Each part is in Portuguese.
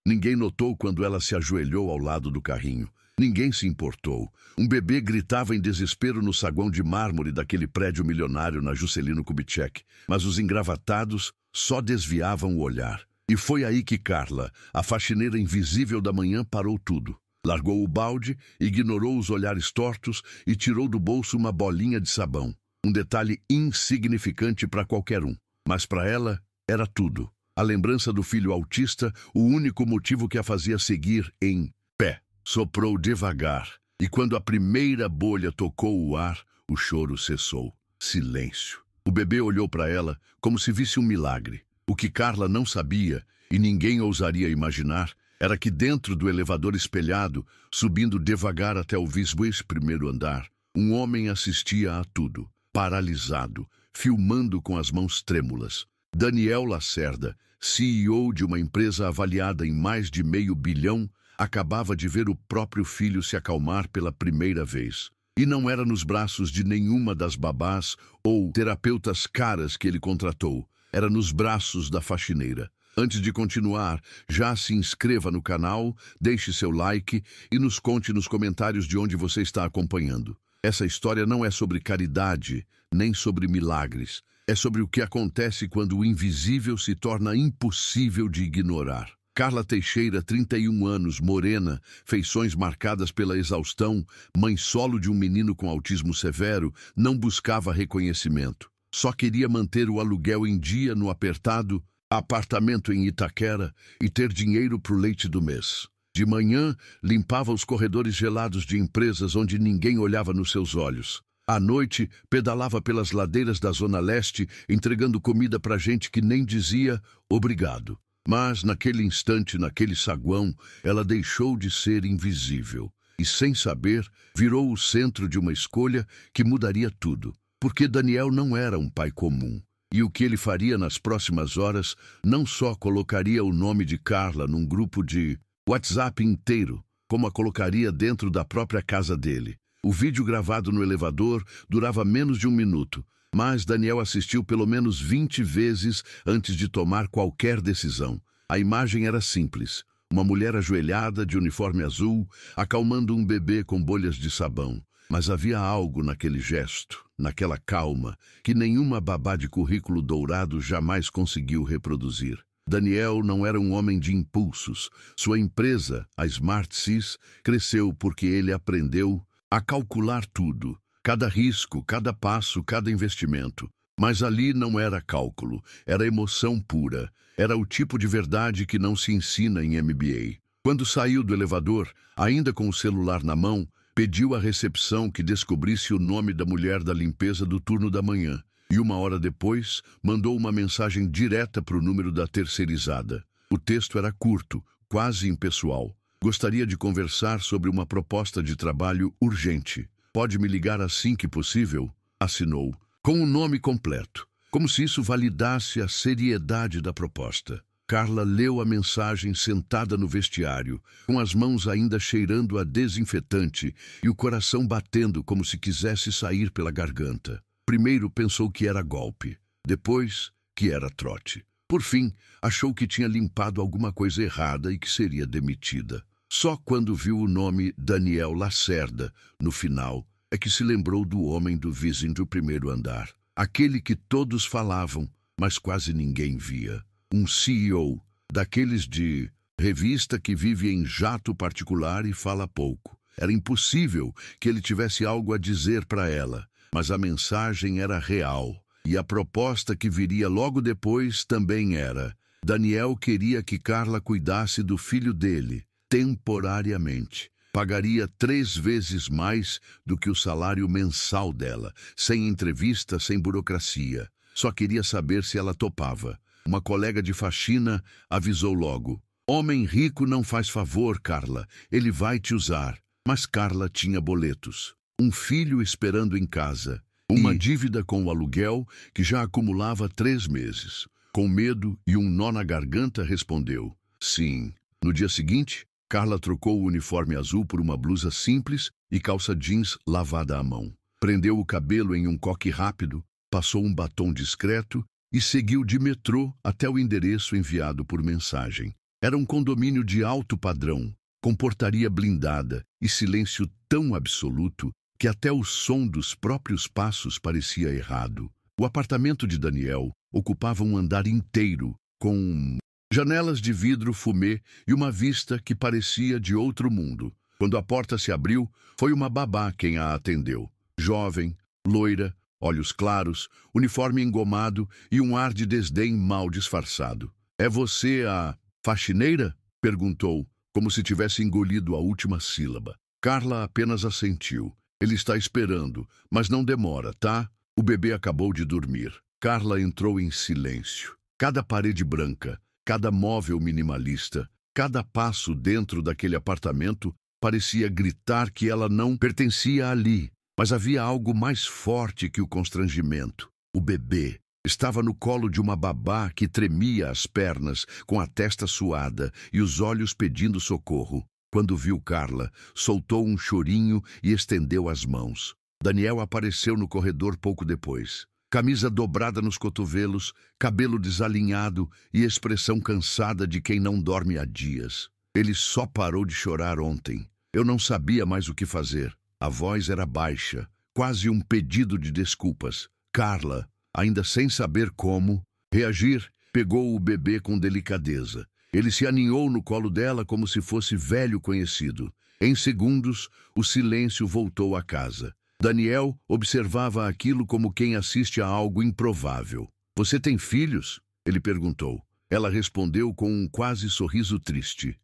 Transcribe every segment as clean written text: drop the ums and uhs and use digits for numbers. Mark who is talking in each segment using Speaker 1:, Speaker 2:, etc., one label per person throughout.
Speaker 1: Ninguém notou quando ela se ajoelhou ao lado do carrinho. Ninguém se importou. Um bebê gritava em desespero no saguão de mármore daquele prédio milionário na Juscelino Kubitschek, mas os engravatados só desviavam o olhar. E foi aí que Carla, a faxineira invisível da manhã, parou tudo. Largou o balde, ignorou os olhares tortos e tirou do bolso uma bolinha de sabão. Um detalhe insignificante para qualquer um, mas para ela era tudo. A lembrança do filho autista, o único motivo que a fazia seguir em pé. Soprou devagar, e quando a primeira bolha tocou o ar, o choro cessou. Silêncio. O bebê olhou para ela como se visse um milagre. O que Carla não sabia, e ninguém ousaria imaginar, era que dentro do elevador espelhado, subindo devagar até o 21º andar, um homem assistia a tudo, paralisado, filmando com as mãos trêmulas. Daniel Lacerda, CEO de uma empresa avaliada em mais de $500 milhão, acabava de ver o próprio filho se acalmar pela primeira vez. E não era nos braços de nenhuma das babás ou terapeutas caras que ele contratou. Era nos braços da faxineira. Antes de continuar, já se inscreva no canal, deixe seu like e nos conte nos comentários de onde você está acompanhando. Essa história não é sobre caridade, nem sobre milagres. É sobre o que acontece quando o invisível se torna impossível de ignorar. Carla Teixeira, 31 anos, morena, feições marcadas pela exaustão, mãe solo de um menino com autismo severo, não buscava reconhecimento. Só queria manter o aluguel em dia no apertado apartamento em Itaquera e ter dinheiro para o leite do mês. De manhã, limpava os corredores gelados de empresas onde ninguém olhava nos seus olhos. À noite, pedalava pelas ladeiras da Zona Leste, entregando comida para gente que nem dizia obrigado. Mas, naquele instante, naquele saguão, ela deixou de ser invisível. E, sem saber, virou o centro de uma escolha que mudaria tudo. Porque Daniel não era um pai comum. E o que ele faria nas próximas horas não só colocaria o nome de Carla num grupo de WhatsApp inteiro, como a colocaria dentro da própria casa dele. O vídeo gravado no elevador durava menos de 1 minuto, mas Daniel assistiu pelo menos 20 vezes antes de tomar qualquer decisão. A imagem era simples. Uma mulher ajoelhada, de uniforme azul, acalmando um bebê com bolhas de sabão. Mas havia algo naquele gesto, naquela calma, que nenhuma babá de currículo dourado jamais conseguiu reproduzir. Daniel não era um homem de impulsos. Sua empresa, a Smart Sys, cresceu porque ele aprendeu a calcular tudo. Cada risco, cada passo, cada investimento. Mas ali não era cálculo, era emoção pura. Era o tipo de verdade que não se ensina em MBA. Quando saiu do elevador, ainda com o celular na mão, pediu à recepção que descobrisse o nome da mulher da limpeza do turno da manhã. E 1 hora depois, mandou uma mensagem direta para o número da terceirizada. O texto era curto, quase impessoal. Gostaria de conversar sobre uma proposta de trabalho urgente. Pode me ligar assim que possível? Assinou, com o nome completo, como se isso validasse a seriedade da proposta. Carla leu a mensagem sentada no vestiário, com as mãos ainda cheirando a desinfetante e o coração batendo como se quisesse sair pela garganta. Primeiro pensou que era golpe, depois que era trote. Por fim, achou que tinha limpado alguma coisa errada e que seria demitida. Só quando viu o nome Daniel Lacerda no final é que se lembrou do homem do 21º andar. Aquele que todos falavam, mas quase ninguém via. Um CEO, daqueles de revista que vive em jato particular e fala pouco. Era impossível que ele tivesse algo a dizer para ela, mas a mensagem era real. E a proposta que viria logo depois também era. Daniel queria que Carla cuidasse do filho dele, temporariamente. Pagaria 3 vezes mais do que o salário mensal dela, sem entrevista, sem burocracia. Só queria saber se ela topava. Uma colega de faxina avisou logo. Homem rico não faz favor, Carla. Ele vai te usar. Mas Carla tinha boletos. Um filho esperando em casa. Uma dívida com o aluguel que já acumulava 3 meses. Com medo e um nó na garganta, respondeu. Sim. No dia seguinte, Carla trocou o uniforme azul por uma blusa simples e calça jeans lavada à mão. Prendeu o cabelo em um coque rápido, passou um batom discreto e seguiu de metrô até o endereço enviado por mensagem. Era um condomínio de alto padrão, com portaria blindada e silêncio tão absoluto que até o som dos próprios passos parecia errado. O apartamento de Daniel ocupava um andar inteiro, com janelas de vidro fumê e uma vista que parecia de outro mundo. Quando a porta se abriu, foi uma babá quem a atendeu. Jovem, loira, olhos claros, uniforme engomado e um ar de desdém mal disfarçado. "É você a faxineira?" perguntou, como se tivesse engolido a última sílaba. Carla apenas assentiu. "Ele está esperando, mas não demora, tá? O bebê acabou de dormir." Carla entrou em silêncio. Cada parede branca, cada móvel minimalista, cada passo dentro daquele apartamento parecia gritar que ela não pertencia ali. Mas havia algo mais forte que o constrangimento. O bebê estava no colo de uma babá que tremia as pernas, com a testa suada e os olhos pedindo socorro. Quando viu Carla, soltou um chorinho e estendeu as mãos. Daniel apareceu no corredor pouco depois. Camisa dobrada nos cotovelos, cabelo desalinhado e expressão cansada de quem não dorme há dias. Ele só parou de chorar ontem. Eu não sabia mais o que fazer. A voz era baixa, quase um pedido de desculpas. Carla, ainda sem saber como reagir, pegou o bebê com delicadeza. Ele se aninhou no colo dela como se fosse velho conhecido. Em segundos, o silêncio voltou à casa. Daniel observava aquilo como quem assiste a algo improvável. "Você tem filhos?" ele perguntou. Ela respondeu com um quase sorriso triste.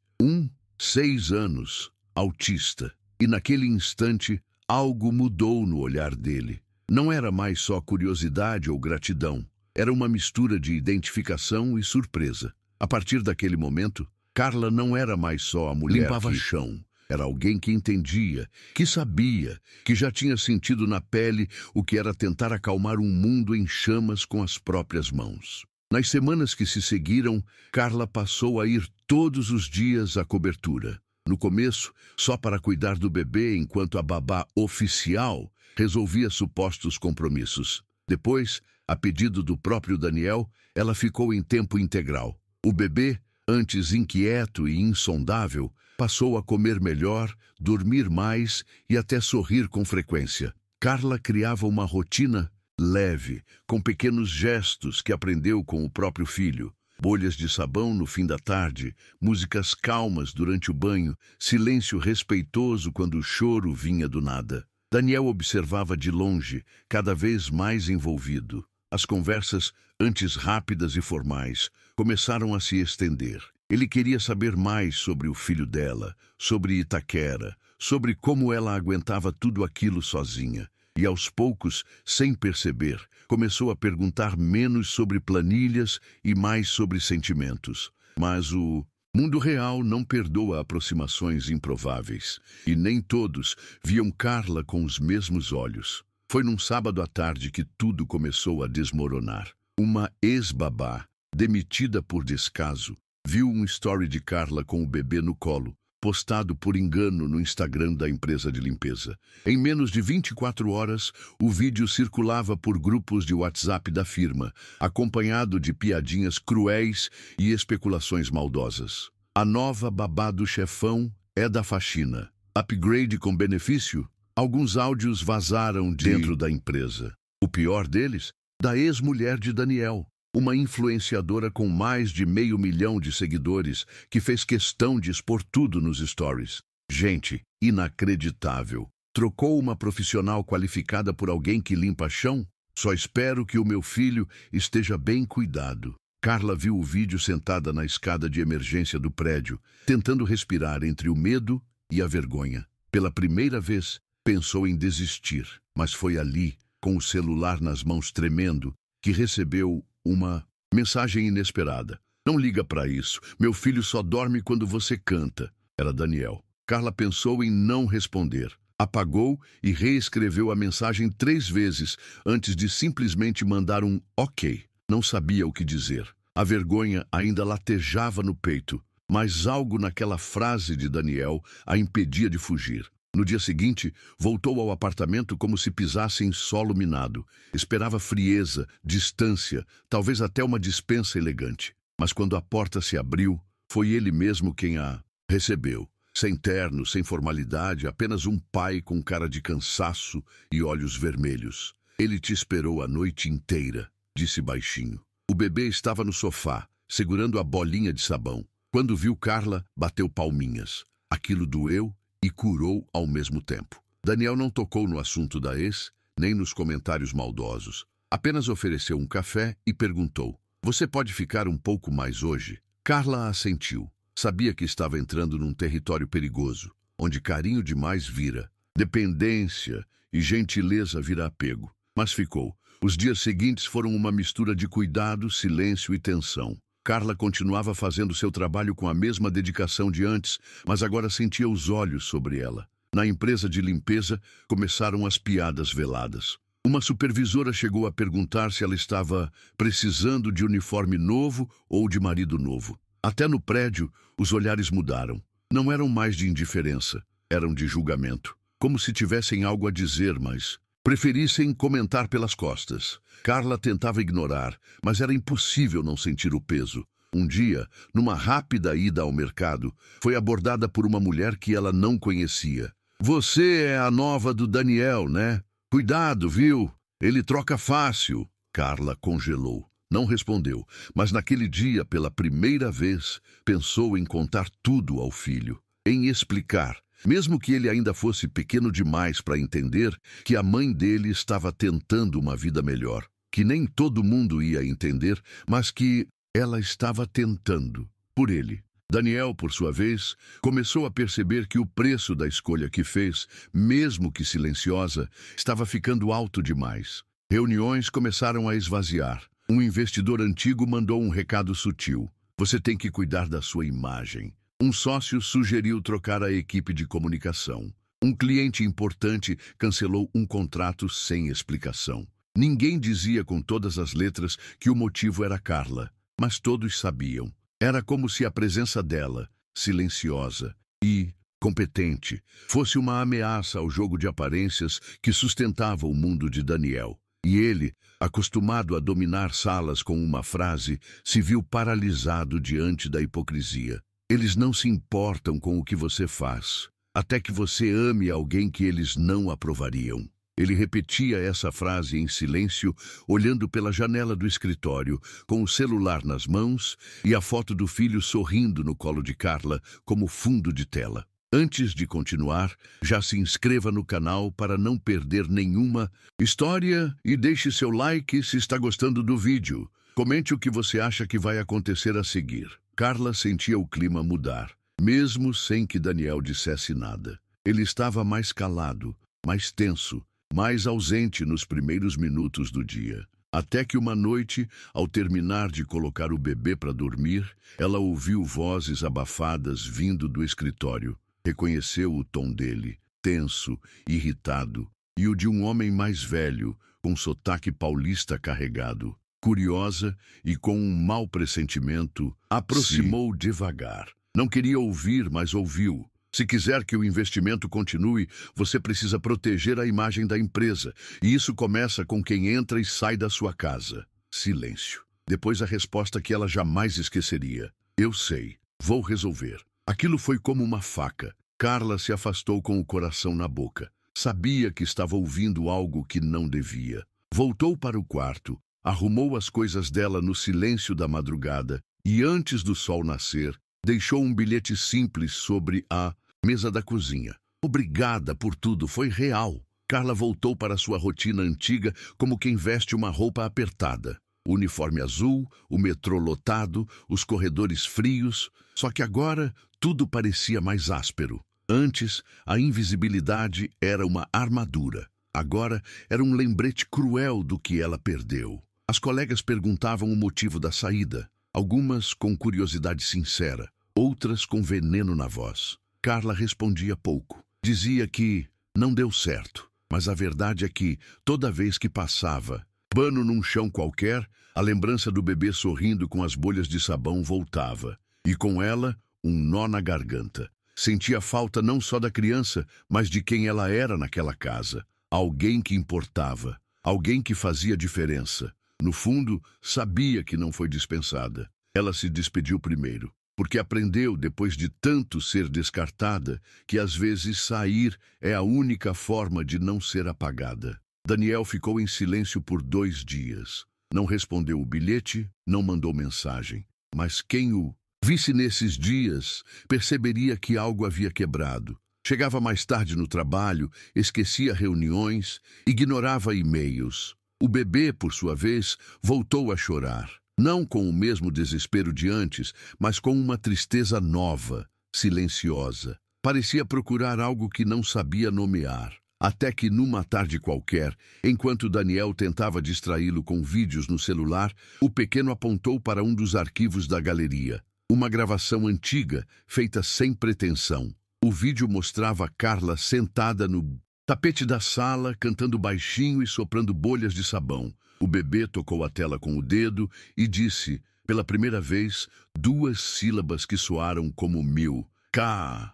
Speaker 1: 6 anos, autista. E naquele instante, algo mudou no olhar dele. Não era mais só curiosidade ou gratidão. Era uma mistura de identificação e surpresa. A partir daquele momento, Carla não era mais só a mulher limpava chão. Era alguém que entendia, que sabia, que já tinha sentido na pele o que era tentar acalmar um mundo em chamas com as próprias mãos. Nas semanas que se seguiram, Carla passou a ir todos os dias à cobertura. No começo, só para cuidar do bebê enquanto a babá oficial resolvia supostos compromissos. Depois, a pedido do próprio Daniel, ela ficou em tempo integral. O bebê, antes inquieto e insondável, passou a comer melhor, dormir mais e até sorrir com frequência. Carla criava uma rotina leve, com pequenos gestos que aprendeu com o próprio filho. Bolhas de sabão no fim da tarde, músicas calmas durante o banho, silêncio respeitoso quando o choro vinha do nada. Daniel observava de longe, cada vez mais envolvido. As conversas, antes rápidas e formais, começaram a se estender. Ele queria saber mais sobre o filho dela, sobre Itaquera, sobre como ela aguentava tudo aquilo sozinha. E aos poucos, sem perceber, começou a perguntar menos sobre planilhas e mais sobre sentimentos. Mas o mundo real não perdoa aproximações improváveis, e nem todos viam Carla com os mesmos olhos. Foi num sábado à tarde que tudo começou a desmoronar. Uma ex-babá, demitida por descaso, viu um story de Carla com o bebê no colo, postado por engano no Instagram da empresa de limpeza. Em menos de 24 horas, o vídeo circulava por grupos de WhatsApp da firma, acompanhado de piadinhas cruéis e especulações maldosas. "A nova babá do chefão é da faxina. Upgrade com benefício?" Alguns áudios vazaram dentro da empresa. O pior deles, da ex-mulher de Daniel, uma influenciadora com mais de 500 mil de seguidores que fez questão de expor tudo nos stories. Gente, inacreditável. Trocou uma profissional qualificada por alguém que limpa chão? Só espero que o meu filho esteja bem cuidado. Carla viu o vídeo sentada na escada de emergência do prédio, tentando respirar entre o medo e a vergonha. Pela primeira vez, pensou em desistir, mas foi ali, com o celular nas mãos tremendo, que recebeu uma mensagem inesperada. "Não liga para isso. Meu filho só dorme quando você canta." Era Daniel. Carla pensou em não responder. Apagou e reescreveu a mensagem 3 vezes antes de simplesmente mandar um ok. Não sabia o que dizer. A vergonha ainda latejava no peito, mas algo naquela frase de Daniel a impedia de fugir. No dia seguinte, voltou ao apartamento como se pisasse em solo minado. Esperava frieza, distância, talvez até uma dispensa elegante. Mas quando a porta se abriu, Foi ele mesmo quem a recebeu. Sem terno, sem formalidade, apenas um pai com cara de cansaço e olhos vermelhos. Ele te esperou a noite inteira, disse baixinho. O bebê estava no sofá, segurando a bolinha de sabão. Quando viu Carla, bateu palminhas. Aquilo doeu e curou ao mesmo tempo. Daniel não tocou no assunto da ex, nem nos comentários maldosos. Apenas ofereceu um café e perguntou: "Você pode ficar um pouco mais hoje?" Carla assentiu. Sabia que estava entrando num território perigoso, onde carinho demais vira dependência e gentileza vira apego. Mas ficou. Os dias seguintes foram uma mistura de cuidado, silêncio e tensão. Carla continuava fazendo seu trabalho com a mesma dedicação de antes, mas agora sentia os olhos sobre ela. Na empresa de limpeza, começaram as piadas veladas. Uma supervisora chegou a perguntar se ela estava precisando de uniforme novo ou de marido novo. Até no prédio, os olhares mudaram. Não eram mais de indiferença, eram de julgamento. Como se tivessem algo a dizer, mas preferissem comentar pelas costas. Carla tentava ignorar, mas era impossível não sentir o peso. Um dia, numa rápida ida ao mercado, foi abordada por uma mulher que ela não conhecia. "Você é a nova do Daniel, né? Cuidado, viu? Ele troca fácil." Carla congelou. Não respondeu, mas naquele dia, pela primeira vez, pensou em contar tudo ao filho, em explicar, mesmo que ele ainda fosse pequeno demais para entender, que a mãe dele estava tentando uma vida melhor, que nem todo mundo ia entender, mas que ela estava tentando, por ele. Daniel, por sua vez, começou a perceber que o preço da escolha que fez, mesmo que silenciosa, estava ficando alto demais. Reuniões começaram a esvaziar. Um investidor antigo mandou um recado sutil: "Você tem que cuidar da sua imagem." Um sócio sugeriu trocar a equipe de comunicação. Um cliente importante cancelou um contrato sem explicação. Ninguém dizia com todas as letras que o motivo era Carla, mas todos sabiam. Era como se a presença dela, silenciosa e competente, fosse uma ameaça ao jogo de aparências que sustentava o mundo de Daniel. E ele, acostumado a dominar salas com uma frase, se viu paralisado diante da hipocrisia. Eles não se importam com o que você faz, até que você ame alguém que eles não aprovariam. Ele repetia essa frase em silêncio, olhando pela janela do escritório, com o celular nas mãos e a foto do filho sorrindo no colo de Carla como fundo de tela. Antes de continuar, já se inscreva no canal para não perder nenhuma história e deixe seu like se está gostando do vídeo. Comente o que você acha que vai acontecer a seguir. Carla sentia o clima mudar, mesmo sem que Daniel dissesse nada. Ele estava mais calado, mais tenso, mais ausente nos primeiros minutos do dia. Até que uma noite, ao terminar de colocar o bebê para dormir, ela ouviu vozes abafadas vindo do escritório. Reconheceu o tom dele, tenso, irritado, e o de um homem mais velho, com sotaque paulista carregado. Curiosa e com um mau pressentimento, aproximou devagar. Não queria ouvir, mas ouviu. "Se quiser que o investimento continue, você precisa proteger a imagem da empresa, e isso começa com quem entra e sai da sua casa." Silêncio. Depois a resposta que ela jamais esqueceria: "Eu sei, vou resolver." Aquilo foi como uma faca. Carla se afastou com o coração na boca. Sabia que estava ouvindo algo que não devia. Voltou para o quarto, arrumou as coisas dela no silêncio da madrugada e, antes do sol nascer, deixou um bilhete simples sobre a mesa da cozinha. Obrigada por tudo, foi real. Carla voltou para sua rotina antiga como quem veste uma roupa apertada. O uniforme azul, o metrô lotado, os corredores frios. Só que agora tudo parecia mais áspero. Antes, a invisibilidade era uma armadura. Agora era um lembrete cruel do que ela perdeu. As colegas perguntavam o motivo da saída, algumas com curiosidade sincera, outras com veneno na voz. Carla respondia pouco. Dizia que não deu certo, mas a verdade é que, toda vez que passava, pano num chão qualquer, a lembrança do bebê sorrindo com as bolhas de sabão voltava. E com ela, um nó na garganta. Sentia falta não só da criança, mas de quem ela era naquela casa. Alguém que importava, alguém que fazia diferença. No fundo, sabia que não foi dispensada. Ela se despediu primeiro. porque aprendeu, depois de tanto ser descartada, que às vezes sair é a única forma de não ser apagada. Daniel ficou em silêncio por 2 dias. Não respondeu o bilhete, não mandou mensagem. Mas quem o visse nesses dias perceberia que algo havia quebrado. Chegava mais tarde no trabalho, esquecia reuniões, ignorava e-mails. O bebê, por sua vez, voltou a chorar. Não com o mesmo desespero de antes, mas com uma tristeza nova, silenciosa. Parecia procurar algo que não sabia nomear. Até que, numa tarde qualquer, enquanto Daniel tentava distraí-lo com vídeos no celular, o pequeno apontou para um dos arquivos da galeria. Uma gravação antiga, feita sem pretensão. O vídeo mostrava Carla sentada no tapete da sala, cantando baixinho e soprando bolhas de sabão. O bebê tocou a tela com o dedo e disse, pela primeira vez, 2 sílabas que soaram como 1000. K.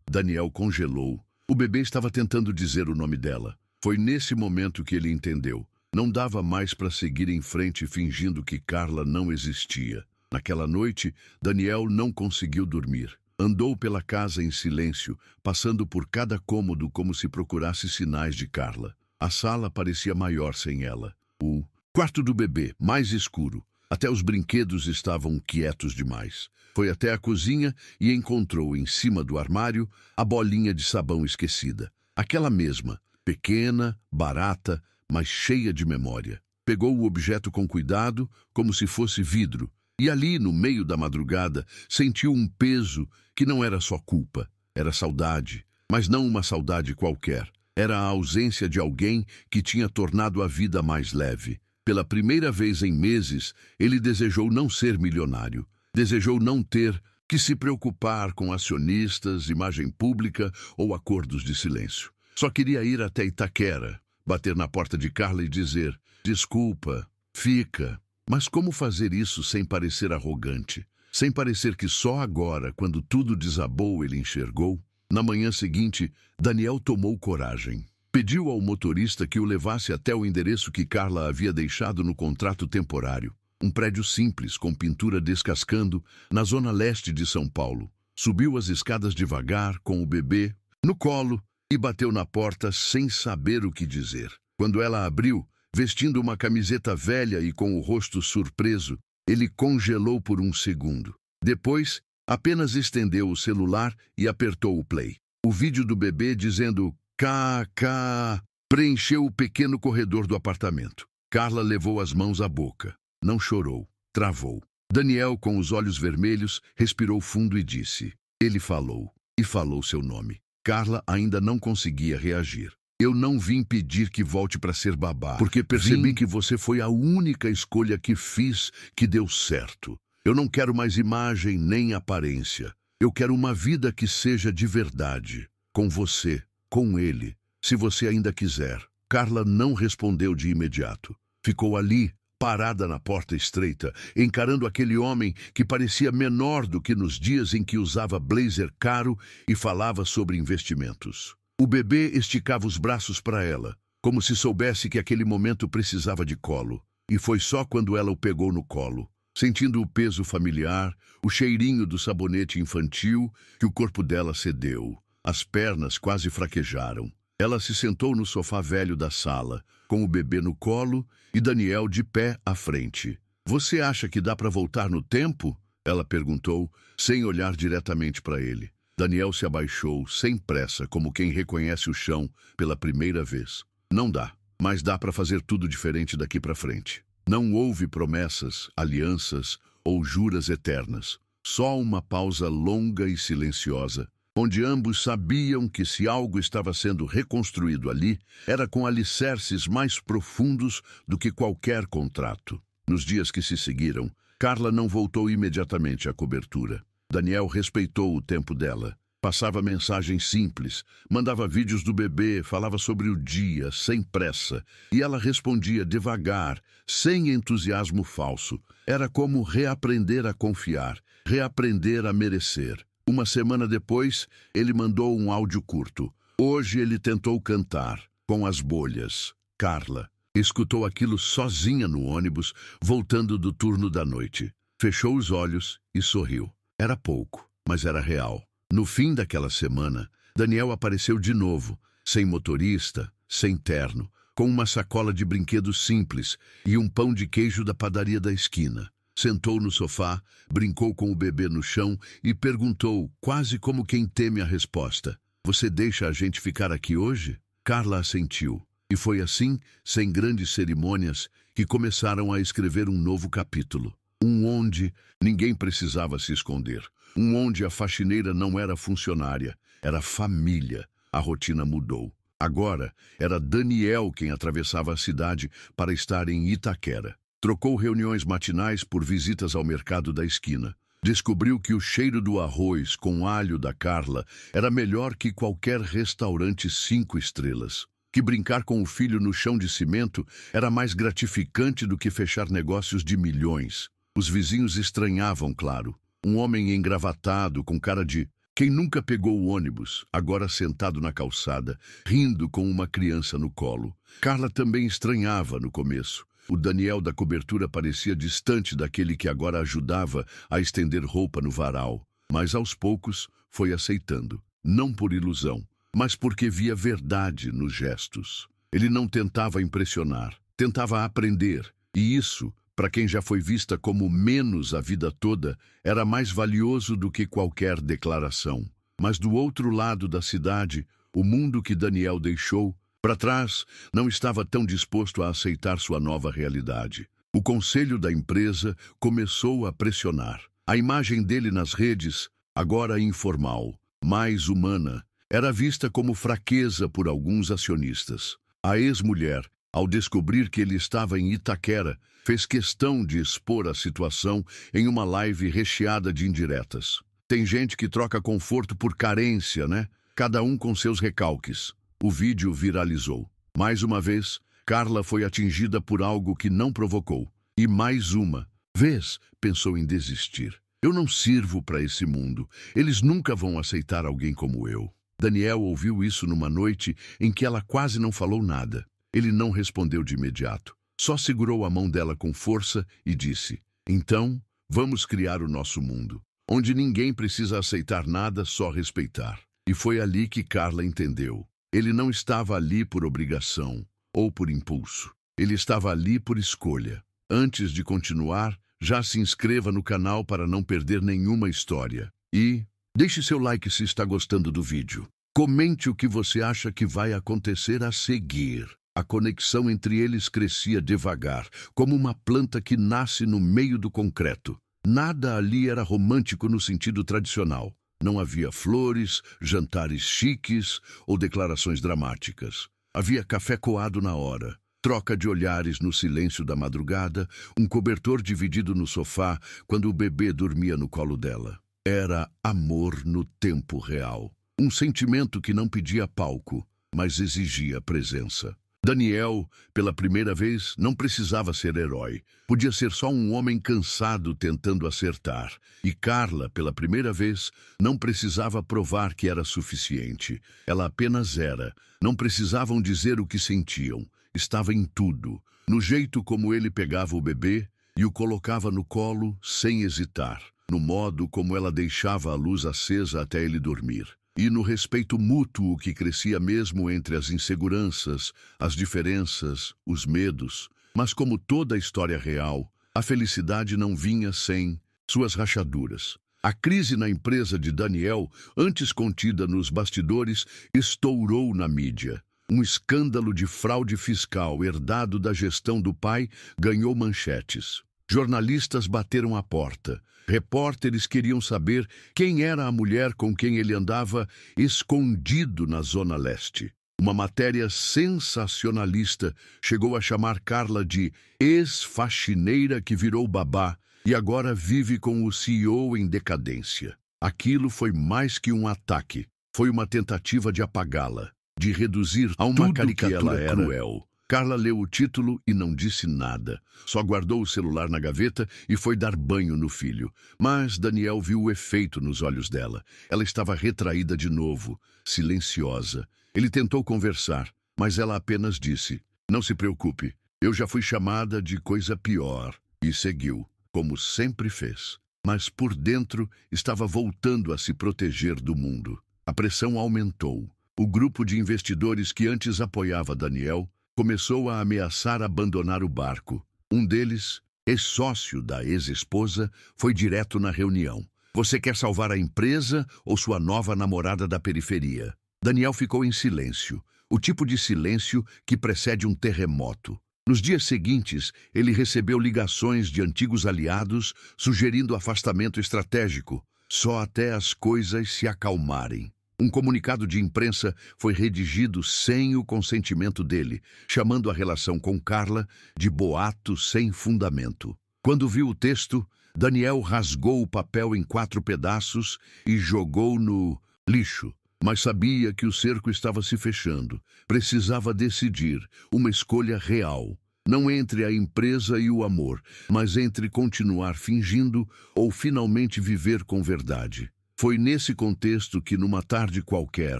Speaker 1: Daniel congelou. O bebê estava tentando dizer o nome dela. Foi nesse momento que ele entendeu. Não dava mais para seguir em frente fingindo que Carla não existia. Naquela noite, Daniel não conseguiu dormir. Andou pela casa em silêncio, passando por cada cômodo como se procurasse sinais de Carla. A sala parecia maior sem ela. O quarto do bebê, mais escuro. Até os brinquedos estavam quietos demais. Foi até a cozinha e encontrou em cima do armário a bolinha de sabão esquecida. Aquela mesma, pequena, barata, mas cheia de memória. Pegou o objeto com cuidado, como se fosse vidro, e ali, no meio da madrugada, sentiu um peso que não era só culpa. Era saudade, mas não uma saudade qualquer. Era a ausência de alguém que tinha tornado a vida mais leve. Pela primeira vez em meses, ele desejou não ser milionário. Desejou não ter que se preocupar com acionistas, imagem pública ou acordos de silêncio. Só queria ir até Itaquera, bater na porta de Carla e dizer, desculpa, fica. Mas como fazer isso sem parecer arrogante? Sem parecer que só agora, quando tudo desabou, ele enxergou? Na manhã seguinte, Daniel tomou coragem. Pediu ao motorista que o levasse até o endereço que Carla havia deixado no contrato temporário. Um prédio simples, com pintura descascando, na zona leste de São Paulo. Subiu as escadas devagar, com o bebê no colo, e bateu na porta sem saber o que dizer. Quando ela abriu, vestindo uma camiseta velha e com o rosto surpreso, ele congelou por um segundo. Depois, apenas estendeu o celular e apertou o play. O vídeo do bebê dizendo KK preencheu o pequeno corredor do apartamento. Carla levou as mãos à boca. Não chorou, travou. Daniel, com os olhos vermelhos, respirou fundo e disse. Ele falou, e falou seu nome. Carla ainda não conseguia reagir. Eu não vim pedir que volte para ser babá, porque percebi que você foi a única escolha que fiz que deu certo. Eu não quero mais imagem nem aparência. Eu quero uma vida que seja de verdade. Com você, com ele, se você ainda quiser. Carla não respondeu de imediato. Ficou ali, parada na porta estreita, encarando aquele homem que parecia menor do que nos dias em que usava blazer caro e falava sobre investimentos. O bebê esticava os braços para ela, como se soubesse que aquele momento precisava de colo. E foi só quando ela o pegou no colo, sentindo o peso familiar, o cheirinho do sabonete infantil, que o corpo dela cedeu. As pernas quase fraquejaram. Ela se sentou no sofá velho da sala, com o bebê no colo e Daniel de pé à frente. Você acha que dá para voltar no tempo? Ela perguntou, sem olhar diretamente para ele. Daniel se abaixou, sem pressa, como quem reconhece o chão pela primeira vez. Não dá, mas dá para fazer tudo diferente daqui para frente. Não houve promessas, alianças ou juras eternas. Só uma pausa longa e silenciosa, onde ambos sabiam que se algo estava sendo reconstruído ali, era com alicerces mais profundos do que qualquer contrato. Nos dias que se seguiram, Carla não voltou imediatamente à cobertura. Daniel respeitou o tempo dela. Passava mensagens simples, mandava vídeos do bebê, falava sobre o dia, sem pressa, e ela respondia devagar, sem entusiasmo falso. Era como reaprender a confiar, reaprender a merecer. Uma semana depois, ele mandou um áudio curto. Hoje ele tentou cantar, com as bolhas. Carla escutou aquilo sozinha no ônibus, voltando do turno da noite. Fechou os olhos e sorriu. Era pouco, mas era real. No fim daquela semana, Daniel apareceu de novo, sem motorista, sem terno, com uma sacola de brinquedos simples e um pão de queijo da padaria da esquina. Sentou no sofá, brincou com o bebê no chão e perguntou, quase como quem teme a resposta: "Você deixa a gente ficar aqui hoje?" Carla assentiu. E foi assim, sem grandes cerimônias, que começaram a escrever um novo capítulo. Um onde ninguém precisava se esconder. Um onde a faxineira não era funcionária, era família. A rotina mudou. Agora, era Daniel quem atravessava a cidade para estar em Itaquera. Trocou reuniões matinais por visitas ao mercado da esquina. Descobriu que o cheiro do arroz com alho da Carla era melhor que qualquer restaurante 5 estrelas. Que brincar com o filho no chão de cimento era mais gratificante do que fechar negócios de milhões. Os vizinhos estranhavam, claro. Um homem engravatado, com cara de quem nunca pegou o ônibus, agora sentado na calçada, rindo com uma criança no colo. Carla também estranhava no começo. O Daniel da cobertura parecia distante daquele que agora ajudava a estender roupa no varal. Mas aos poucos foi aceitando. Não por ilusão, mas porque via verdade nos gestos. Ele não tentava impressionar, tentava aprender. E isso, para quem já foi vista como menos a vida toda, era mais valioso do que qualquer declaração. Mas do outro lado da cidade, o mundo que Daniel deixou para trás não estava tão disposto a aceitar sua nova realidade. O conselho da empresa começou a pressionar. A imagem dele nas redes, agora informal, mais humana, era vista como fraqueza por alguns acionistas. A ex-mulher, ao descobrir que ele estava em Itaquera, fez questão de expor a situação em uma live recheada de indiretas. Tem gente que troca conforto por carência, né? Cada um com seus recalques. O vídeo viralizou. Mais uma vez, Carla foi atingida por algo que não provocou. E mais uma vez pensou em desistir. Eu não sirvo para esse mundo. Eles nunca vão aceitar alguém como eu. Daniel ouviu isso numa noite em que ela quase não falou nada. Ele não respondeu de imediato. Só segurou a mão dela com força e disse: "Então, vamos criar o nosso mundo, onde ninguém precisa aceitar nada, só respeitar." E foi ali que Carla entendeu. Ele não estava ali por obrigação ou por impulso. Ele estava ali por escolha. Antes de continuar, já se inscreva no canal para não perder nenhuma história. E deixe seu like se está gostando do vídeo. Comente o que você acha que vai acontecer a seguir. A conexão entre eles crescia devagar, como uma planta que nasce no meio do concreto. Nada ali era romântico no sentido tradicional. Não havia flores, jantares chiques ou declarações dramáticas. Havia café coado na hora, troca de olhares no silêncio da madrugada, um cobertor dividido no sofá quando o bebê dormia no colo dela. Era amor no tempo real. Um sentimento que não pedia palco, mas exigia presença. Daniel, pela primeira vez, não precisava ser herói. Podia ser só um homem cansado tentando acertar. E Carla, pela primeira vez, não precisava provar que era suficiente. Ela apenas era. Não precisavam dizer o que sentiam. Estava em tudo. No jeito como ele pegava o bebê e o colocava no colo sem hesitar. No modo como ela deixava a luz acesa até ele dormir. E no respeito mútuo que crescia mesmo entre as inseguranças, as diferenças, os medos. Mas como toda a história real, a felicidade não vinha sem suas rachaduras. A crise na empresa de Daniel, antes contida nos bastidores, estourou na mídia. Um escândalo de fraude fiscal herdado da gestão do pai ganhou manchetes. Jornalistas bateram à porta. Repórteres queriam saber quem era a mulher com quem ele andava escondido na Zona Leste. Uma matéria sensacionalista chegou a chamar Carla de ex-faxineira que virou babá e agora vive com o CEO em decadência. Aquilo foi mais que um ataque. Foi uma tentativa de apagá-la, de reduzir a uma caricatura cruel. Carla leu o título e não disse nada. Só guardou o celular na gaveta e foi dar banho no filho. Mas Daniel viu o efeito nos olhos dela. Ela estava retraída de novo, silenciosa. Ele tentou conversar, mas ela apenas disse: "Não se preocupe, eu já fui chamada de coisa pior." E seguiu. como sempre fez. Mas por dentro estava voltando a se proteger do mundo. A pressão aumentou. O grupo de investidores que antes apoiava Daniel começou a ameaçar abandonar o barco. Um deles, ex-sócio da ex-esposa, foi direto na reunião. Você quer salvar a empresa ou sua nova namorada da periferia? Daniel ficou em silêncio, o tipo de silêncio que precede um terremoto. Nos dias seguintes, ele recebeu ligações de antigos aliados sugerindo afastamento estratégico, só até as coisas se acalmarem. Um comunicado de imprensa foi redigido sem o consentimento dele, chamando a relação com Carla de boato sem fundamento. Quando viu o texto, Daniel rasgou o papel em 4 pedaços e jogou no lixo. Mas sabia que o cerco estava se fechando. Precisava decidir uma escolha real. Não entre a empresa e o amor, mas entre continuar fingindo ou finalmente viver com verdade. Foi nesse contexto que, numa tarde qualquer,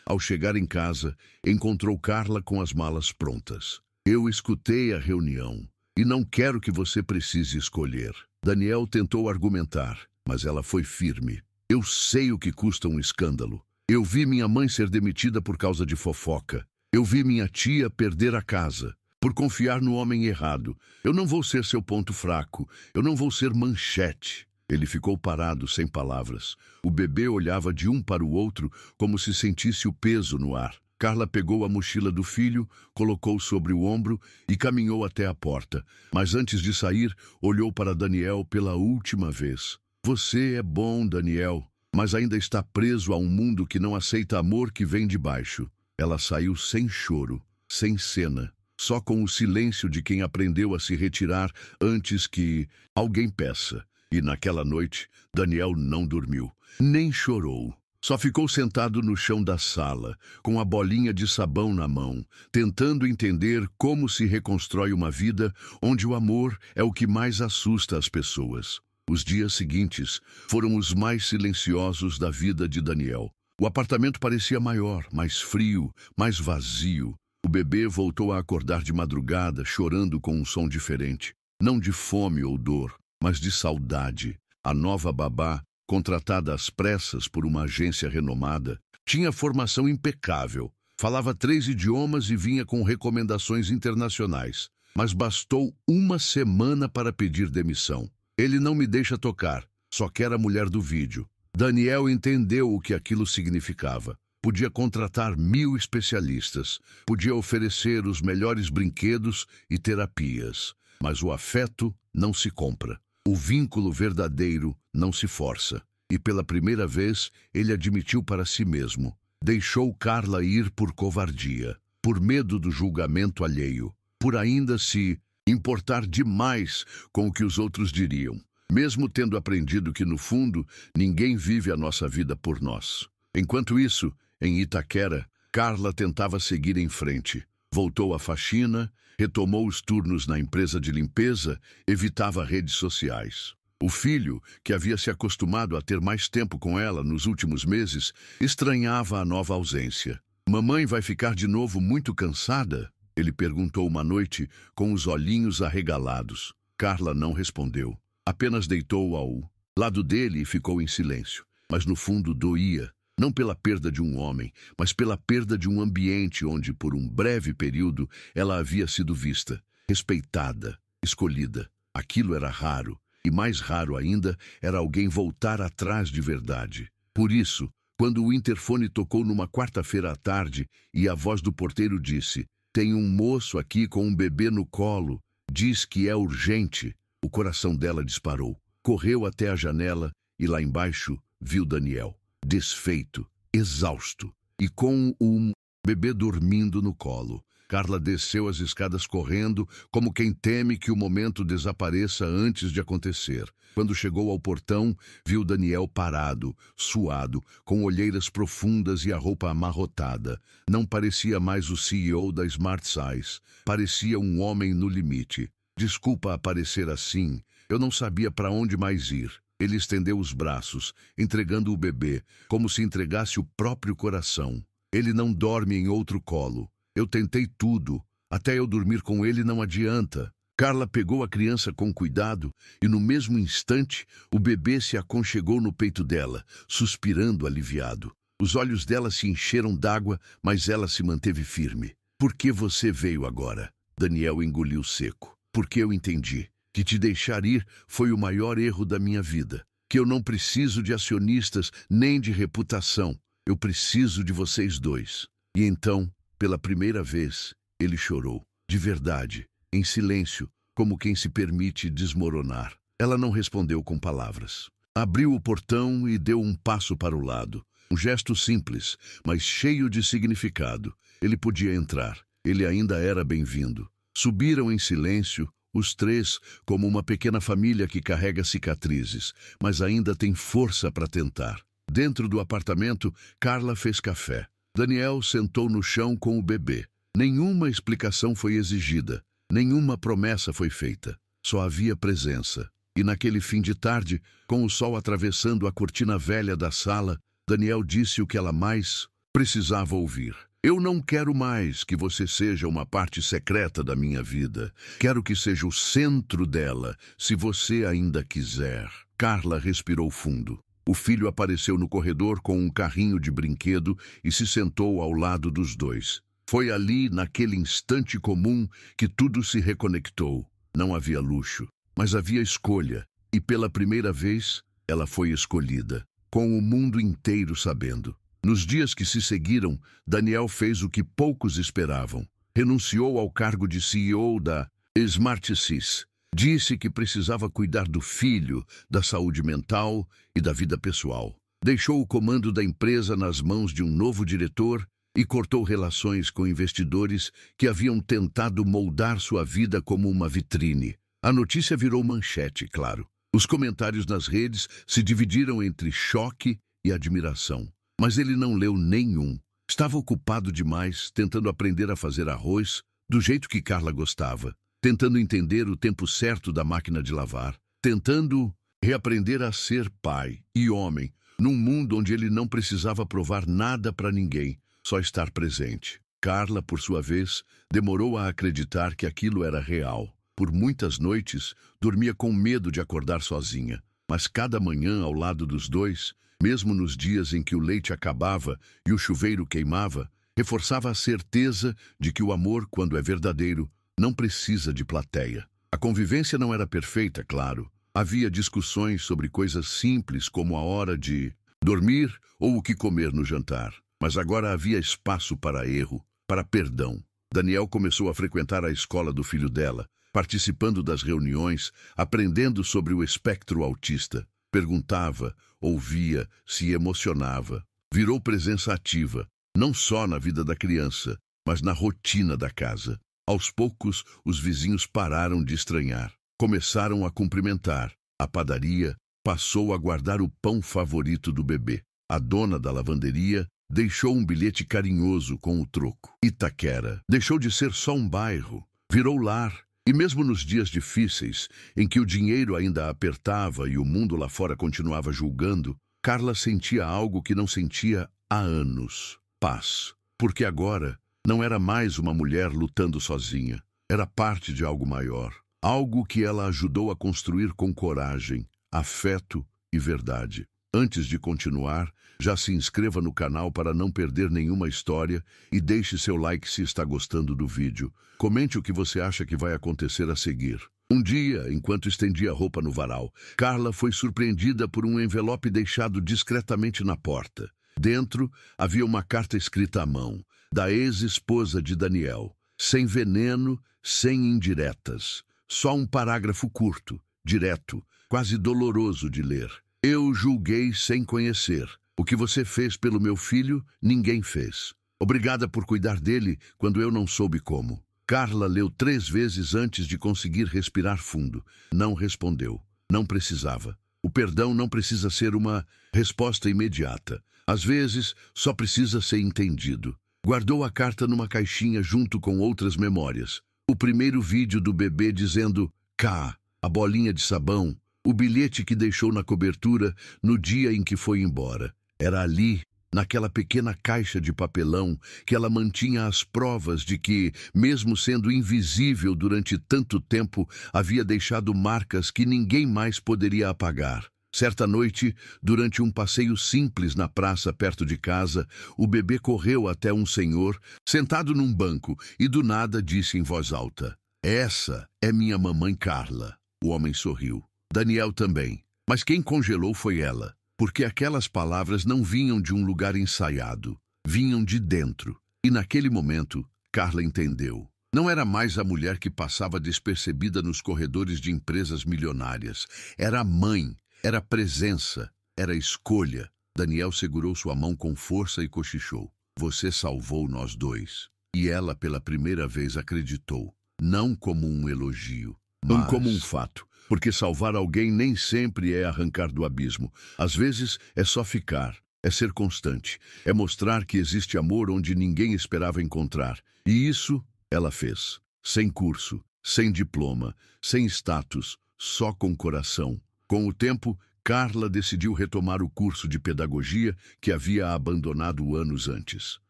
Speaker 1: ao chegar em casa, encontrou Carla com as malas prontas. Eu escutei a reunião e não quero que você precise escolher. Daniel tentou argumentar, mas ela foi firme. Eu sei o que custa um escândalo. Eu vi minha mãe ser demitida por causa de fofoca. Eu vi minha tia perder a casa por confiar no homem errado. Eu não vou ser seu ponto fraco. Eu não vou ser manchete. Ele ficou parado, sem palavras. O bebê olhava de um para o outro como se sentisse o peso no ar. Carla pegou a mochila do filho, colocou sobre o ombro e caminhou até a porta. Mas antes de sair, olhou para Daniel pela última vez. Você é bom, Daniel, mas ainda está preso a um mundo que não aceita amor que vem de baixo. Ela saiu sem choro, sem cena, só com o silêncio de quem aprendeu a se retirar antes que alguém peça. E naquela noite, Daniel não dormiu, nem chorou. Só ficou sentado no chão da sala, com a bolinha de sabão na mão, tentando entender como se reconstrói uma vida onde o amor é o que mais assusta as pessoas. Os dias seguintes foram os mais silenciosos da vida de Daniel. O apartamento parecia maior, mais frio, mais vazio. O bebê voltou a acordar de madrugada, chorando com um som diferente. Não de fome ou dor, mas de saudade. A nova babá, contratada às pressas por uma agência renomada, tinha formação impecável. Falava 3 idiomas e vinha com recomendações internacionais. Mas bastou uma semana para pedir demissão. Ele não me deixa tocar, só quer a mulher do vídeo. Daniel entendeu o que aquilo significava. Podia contratar 1000 especialistas, podia oferecer os melhores brinquedos e terapias. Mas o afeto não se compra. O vínculo verdadeiro não se força. E pela primeira vez, ele admitiu para si mesmo. Deixou Carla ir por covardia, por medo do julgamento alheio, por ainda se importar demais com o que os outros diriam, mesmo tendo aprendido que, no fundo, ninguém vive a nossa vida por nós. Enquanto isso, em Itaquera, Carla tentava seguir em frente. Voltou à faxina, retomou os turnos na empresa de limpeza, evitava redes sociais. O filho, que havia se acostumado a ter mais tempo com ela nos últimos meses, estranhava a nova ausência. Mamãe vai ficar de novo muito cansada? Ele perguntou uma noite, com os olhinhos arregalados. Carla não respondeu. Apenas deitou ao lado dele e ficou em silêncio. Mas no fundo doía, não pela perda de um homem, mas pela perda de um ambiente onde, por um breve período, ela havia sido vista, respeitada, escolhida. Aquilo era raro, e mais raro ainda era alguém voltar atrás de verdade. Por isso, quando o interfone tocou numa quarta-feira à tarde e a voz do porteiro disse: "Tem um moço aqui com um bebê no colo. Diz que é urgente." O coração dela disparou. Correu até a janela e lá embaixo viu Daniel, desfeito, exausto, e com um bebê dormindo no colo. Carla desceu as escadas correndo, como quem teme que o momento desapareça antes de acontecer. Quando chegou ao portão, viu Daniel parado, suado, com olheiras profundas e a roupa amarrotada. Não parecia mais o CEO da Smart Size. Parecia um homem no limite. "Desculpa aparecer assim. Eu não sabia para onde mais ir." Ele estendeu os braços, entregando o bebê, como se entregasse o próprio coração. "Ele não dorme em outro colo. Eu tentei tudo. Até eu dormir com ele não adianta." Carla pegou a criança com cuidado e, no mesmo instante, o bebê se aconchegou no peito dela, suspirando aliviado. Os olhos dela se encheram d'água, mas ela se manteve firme. Por que você veio agora? Daniel engoliu seco. Porque eu entendi que te deixar ir foi o maior erro da minha vida. Que eu não preciso de acionistas nem de reputação. Eu preciso de vocês dois. E então, pela primeira vez, ele chorou. De verdade, em silêncio, como quem se permite desmoronar. Ela não respondeu com palavras. Abriu o portão e deu um passo para o lado. Um gesto simples, mas cheio de significado. Ele podia entrar. Ele ainda era bem-vindo. Subiram em silêncio, os três, como uma pequena família que carrega cicatrizes, mas ainda tem força para tentar. Dentro do apartamento, Carla fez café. Daniel sentou no chão com o bebê. Nenhuma explicação foi exigida. Nenhuma promessa foi feita. Só havia presença. E naquele fim de tarde, com o sol atravessando a cortina velha da sala, Daniel disse o que ela mais precisava ouvir. Eu não quero mais que você seja uma parte secreta da minha vida. Quero que seja o centro dela, se você ainda quiser. Carla respirou fundo. O filho apareceu no corredor com um carrinho de brinquedo e se sentou ao lado dos dois. Foi ali, naquele instante comum, que tudo se reconectou. Não havia luxo, mas havia escolha. E pela primeira vez, ela foi escolhida, com o mundo inteiro sabendo. Nos dias que se seguiram, Daniel fez o que poucos esperavam. Renunciou ao cargo de CEO da Smartsys. Disse que precisava cuidar do filho, da saúde mental e da vida pessoal. Deixou o comando da empresa nas mãos de um novo diretor e cortou relações com investidores que haviam tentado moldar sua vida como uma vitrine. A notícia virou manchete, claro. Os comentários nas redes se dividiram entre choque e admiração. Mas ele não leu nenhum. Estava ocupado demais, tentando aprender a fazer arroz do jeito que Carla gostava, tentando entender o tempo certo da máquina de lavar, tentando reaprender a ser pai e homem, num mundo onde ele não precisava provar nada para ninguém, só estar presente. Carla, por sua vez, demorou a acreditar que aquilo era real. Por muitas noites, dormia com medo de acordar sozinha, mas cada manhã ao lado dos dois, mesmo nos dias em que o leite acabava e o chuveiro queimava, reforçava a certeza de que o amor, quando é verdadeiro, não precisa de plateia. A convivência não era perfeita, claro. Havia discussões sobre coisas simples como a hora de dormir ou o que comer no jantar. Mas agora havia espaço para erro, para perdão. Daniel começou a frequentar a escola do filho dela, participando das reuniões, aprendendo sobre o espectro autista. Perguntava, ouvia, se emocionava. Virou presença ativa, não só na vida da criança, mas na rotina da casa. Aos poucos, os vizinhos pararam de estranhar. Começaram a cumprimentar. A padaria passou a guardar o pão favorito do bebê. A dona da lavanderia deixou um bilhete carinhoso com o troco. Itaquera deixou de ser só um bairro, virou lar. E mesmo nos dias difíceis, em que o dinheiro ainda apertava e o mundo lá fora continuava julgando, Carla sentia algo que não sentia há anos. Paz. Porque agora não era mais uma mulher lutando sozinha. Era parte de algo maior. Algo que ela ajudou a construir com coragem, afeto e verdade. Antes de continuar, já se inscreva no canal para não perder nenhuma história e deixe seu like se está gostando do vídeo. Comente o que você acha que vai acontecer a seguir. Um dia, enquanto estendia roupa no varal, Carla foi surpreendida por um envelope deixado discretamente na porta. Dentro havia uma carta escrita à mão, da ex-esposa de Daniel. Sem veneno, sem indiretas. Só um parágrafo curto, direto, quase doloroso de ler. Eu julguei sem conhecer. O que você fez pelo meu filho, ninguém fez. Obrigada por cuidar dele quando eu não soube como. Carla leu 3 vezes antes de conseguir respirar fundo. Não respondeu. Não precisava. O perdão não precisa ser uma resposta imediata. Às vezes, só precisa ser entendido. Guardou a carta numa caixinha junto com outras memórias. O primeiro vídeo do bebê dizendo K, a bolinha de sabão, o bilhete que deixou na cobertura no dia em que foi embora. Era ali, naquela pequena caixa de papelão que ela mantinha as provas de que, mesmo sendo invisível durante tanto tempo, havia deixado marcas que ninguém mais poderia apagar. Certa noite, durante um passeio simples na praça perto de casa, o bebê correu até um senhor, sentado num banco, e do nada disse em voz alta: "Essa é minha mamãe Carla." O homem sorriu. Daniel também. Mas quem congelou foi ela, porque aquelas palavras não vinham de um lugar ensaiado, vinham de dentro. E naquele momento, Carla entendeu. Não era mais a mulher que passava despercebida nos corredores de empresas milionárias. Era a mãe, era presença, era escolha. Daniel segurou sua mão com força e cochichou: "Você salvou nós dois." E ela, pela primeira vez, acreditou. Não como um elogio, mas como um fato. Porque salvar alguém nem sempre é arrancar do abismo. Às vezes é só ficar, é ser constante, é mostrar que existe amor onde ninguém esperava encontrar. E isso ela fez. Sem curso, sem diploma, sem status, só com coração. Com o tempo, Carla decidiu retomar o curso de pedagogia que havia abandonado anos antes.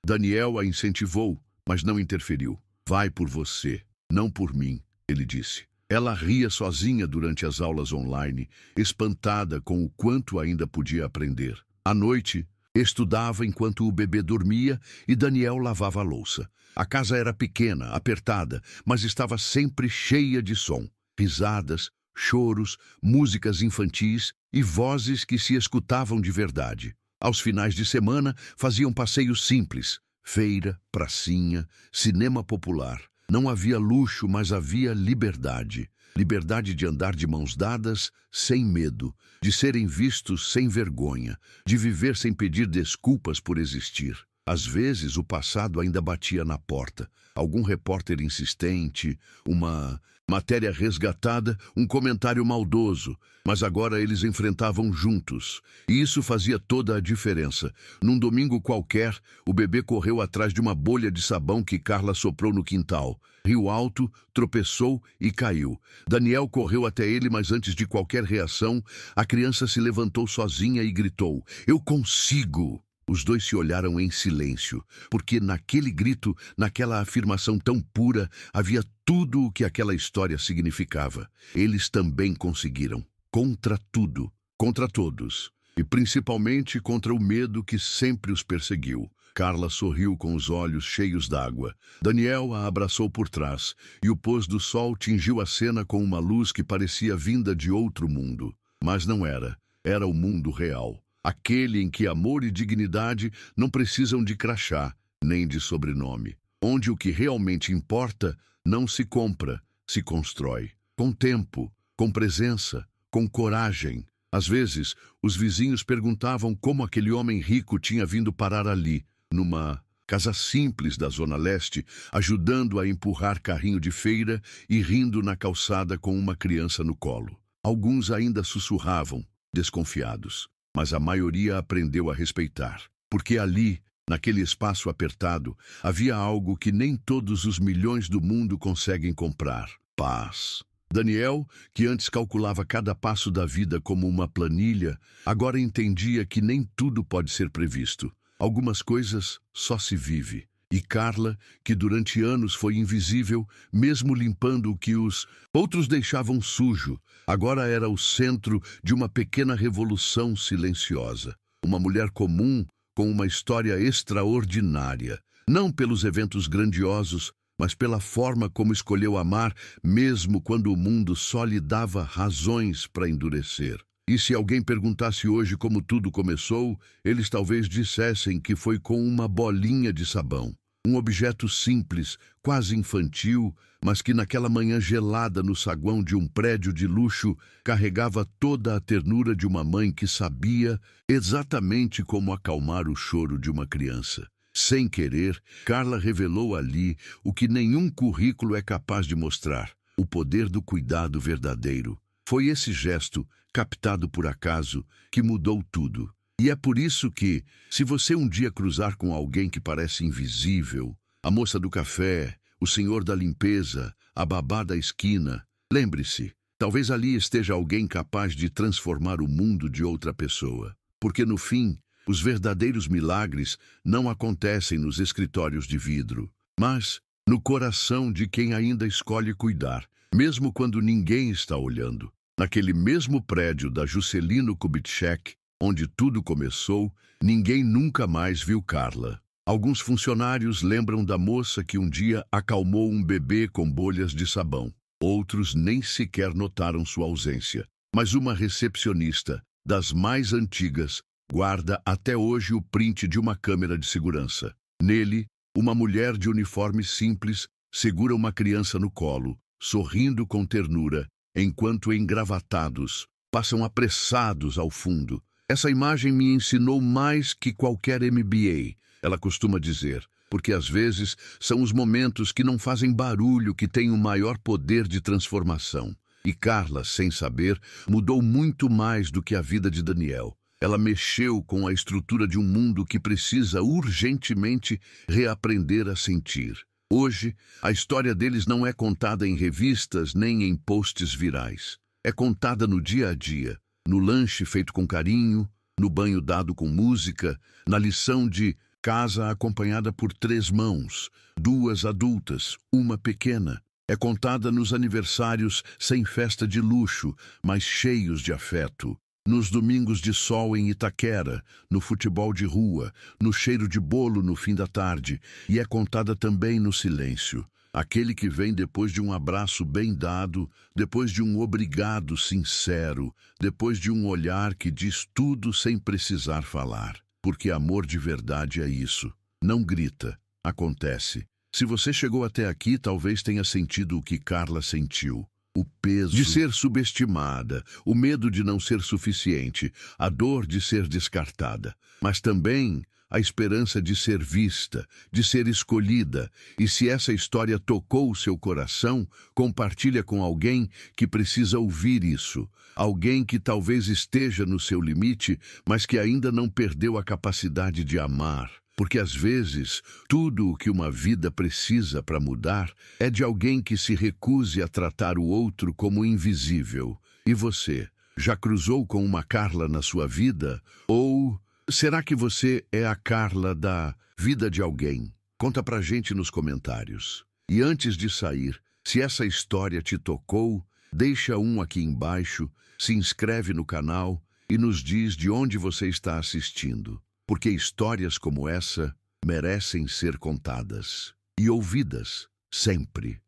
Speaker 1: Daniel a incentivou, mas não interferiu. "Vai por você, não por mim", ele disse. Ela ria sozinha durante as aulas online, espantada com o quanto ainda podia aprender. À noite, estudava enquanto o bebê dormia e Daniel lavava a louça. A casa era pequena, apertada, mas estava sempre cheia de som. Risadas, choros, músicas infantis e vozes que se escutavam de verdade. Aos finais de semana, faziam passeios simples: feira, pracinha, cinema popular. Não havia luxo, mas havia liberdade. Liberdade de andar de mãos dadas, sem medo, de serem vistos sem vergonha, de viver sem pedir desculpas por existir. Às vezes, o passado ainda batia na porta. Algum repórter insistente, uma matéria resgatada, um comentário maldoso. Mas agora eles enfrentavam juntos. E isso fazia toda a diferença. Num domingo qualquer, o bebê correu atrás de uma bolha de sabão que Carla soprou no quintal. Riu alto, tropeçou e caiu. Daniel correu até ele, mas antes de qualquer reação, a criança se levantou sozinha e gritou: "Eu consigo!" Os dois se olharam em silêncio, porque naquele grito, naquela afirmação tão pura, havia tudo o que aquela história significava. Eles também conseguiram. Contra tudo, contra todos, e principalmente contra o medo que sempre os perseguiu. Carla sorriu com os olhos cheios d'água. Daniel a abraçou por trás, e o pôr do sol tingiu a cena com uma luz que parecia vinda de outro mundo. Mas não era. Era o mundo real. Aquele em que amor e dignidade não precisam de crachá, nem de sobrenome. Onde o que realmente importa não se compra, se constrói. Com tempo, com presença, com coragem. Às vezes, os vizinhos perguntavam como aquele homem rico tinha vindo parar ali, numa casa simples da Zona Leste, ajudando a empurrar carrinho de feira e rindo na calçada com uma criança no colo. Alguns ainda sussurravam, desconfiados. Mas a maioria aprendeu a respeitar, porque ali, naquele espaço apertado, havia algo que nem todos os milhões do mundo conseguem comprar: paz. Daniel, que antes calculava cada passo da vida como uma planilha, agora entendia que nem tudo pode ser previsto. Algumas coisas só se vive. E Carla, que durante anos foi invisível, mesmo limpando o que os outros deixavam sujo, agora era o centro de uma pequena revolução silenciosa. Uma mulher comum com uma história extraordinária. Não pelos eventos grandiosos, mas pela forma como escolheu amar, mesmo quando o mundo só lhe dava razões para endurecer. E se alguém perguntasse hoje como tudo começou, eles talvez dissessem que foi com uma bolinha de sabão. Um objeto simples, quase infantil, mas que naquela manhã gelada no saguão de um prédio de luxo carregava toda a ternura de uma mãe que sabia exatamente como acalmar o choro de uma criança. Sem querer, Carla revelou ali o que nenhum currículo é capaz de mostrar: o poder do cuidado verdadeiro. Foi esse gesto, captado por acaso, que mudou tudo. E é por isso que, se você um dia cruzar com alguém que parece invisível, a moça do café, o senhor da limpeza, a babá da esquina, lembre-se, talvez ali esteja alguém capaz de transformar o mundo de outra pessoa. Porque no fim, Os verdadeiros milagres não acontecem nos escritórios de vidro, mas no coração de quem ainda escolhe cuidar, mesmo quando ninguém está olhando. Naquele mesmo prédio da Juscelino Kubitschek, onde tudo começou, ninguém nunca mais viu Carla. Alguns funcionários lembram da moça que um dia acalmou um bebê com bolhas de sabão. Outros nem sequer notaram sua ausência. Mas uma recepcionista, das mais antigas, guarda até hoje o print de uma câmera de segurança. Nele, uma mulher de uniforme simples segura uma criança no colo, sorrindo com ternura, enquanto engravatados passam apressados ao fundo. Essa imagem me ensinou mais que qualquer MBA, ela costuma dizer, porque às vezes são os momentos que não fazem barulho que têm o maior poder de transformação. E Carla, sem saber, mudou muito mais do que a vida de Daniel. Ela mexeu com a estrutura de um mundo que precisa urgentemente reaprender a sentir. Hoje, a história deles não é contada em revistas nem em posts virais. É contada no dia a dia, no lanche feito com carinho, no banho dado com música, na lição de casa acompanhada por 3 mãos, 2 adultas, uma pequena. É contada nos aniversários sem festa de luxo, mas cheios de afeto. Nos domingos de sol em Itaquera, no futebol de rua, no cheiro de bolo no fim da tarde, e é contada também no silêncio. Aquele que vem depois de um abraço bem dado, depois de um obrigado sincero, depois de um olhar que diz tudo sem precisar falar. Porque amor de verdade é isso. Não grita, acontece. Se você chegou até aqui, talvez tenha sentido o que Carla sentiu. O peso de ser subestimada, o medo de não ser suficiente, a dor de ser descartada, mas também a esperança de ser vista, de ser escolhida. E se essa história tocou o seu coração, compartilha com alguém que precisa ouvir isso. Alguém que talvez esteja no seu limite, mas que ainda não perdeu a capacidade de amar. Porque às vezes, tudo o que uma vida precisa para mudar é de alguém que se recuse a tratar o outro como invisível. E você, já cruzou com uma Carla na sua vida? Ou será que você é a Carla da vida de alguém? Conta pra gente nos comentários. E antes de sair, se essa história te tocou, deixa um aqui embaixo, se inscreve no canal e nos diz de onde você está assistindo. Porque histórias como essa merecem ser contadas e ouvidas sempre.